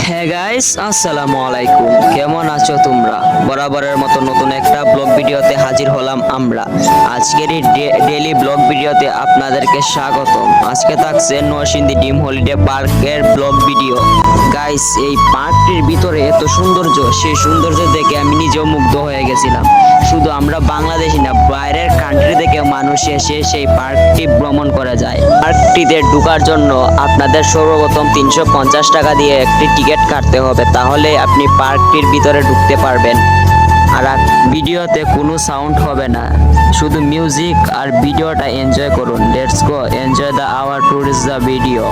হ্যাঁ গাইস, আসসালামু আলাইকুম। কেমন আছো তোমরা? বরাবরের মতো নতুন একটা ব্লগ ভিডিওতে হাজির হলাম আমরা। আজকের এই ডেইলি ব্লগ ভিডিওতে আপনাদেরকে স্বাগতম। আজকে থাকছে নরসিংদী ড্রিম হলিডে পার্কের ব্লগ ভিডিও। গাইস, এই পার্কটির ভিতরে এত সৌন্দর্য, সেই সৌন্দর্য দেখে আমি নিজেও মুগ্ধ হয়ে গেছিলাম। শুধু আমরা বাংলাদেশি না, বাইরের কান্ট্রি থেকে মানুষ এসে সেই পার্কটি ভ্রমণ করে যায়। পার্কটিতে ঢোকার জন্য আপনাদের সর্বপ্রথম 350 টাকা দিয়ে একটি টিকিট কাটতে হবে, তাহলে আপনি পার্কটির ভিতরে ঢুকতে পারবেন। আর ভিডিওতে কোনো সাউন্ড হবে না, শুধু মিউজিক আর ভিডিওটা এনজয় করুন। Let's go enjoy the our tourist the video.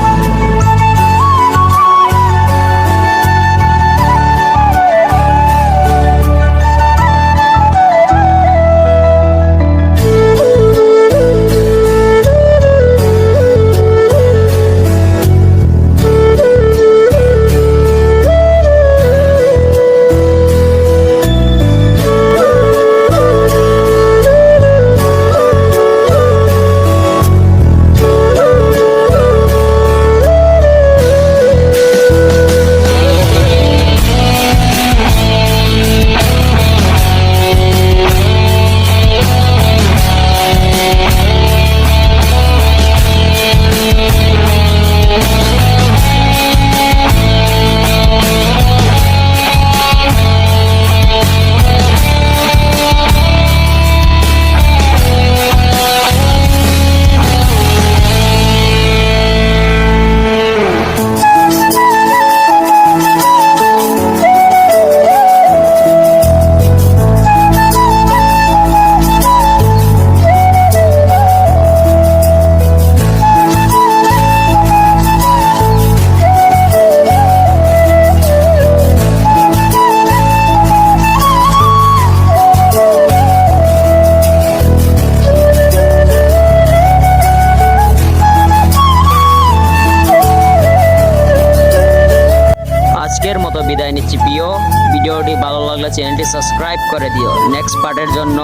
আজকের মতো বিদায় নিচ্ছি প্রিয়। ভিডিওটি ভালো লাগলে চ্যানেলটি সাবস্ক্রাইব করে দিও। নেক্সট পার্টের জন্য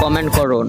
কমেন্ট করুন।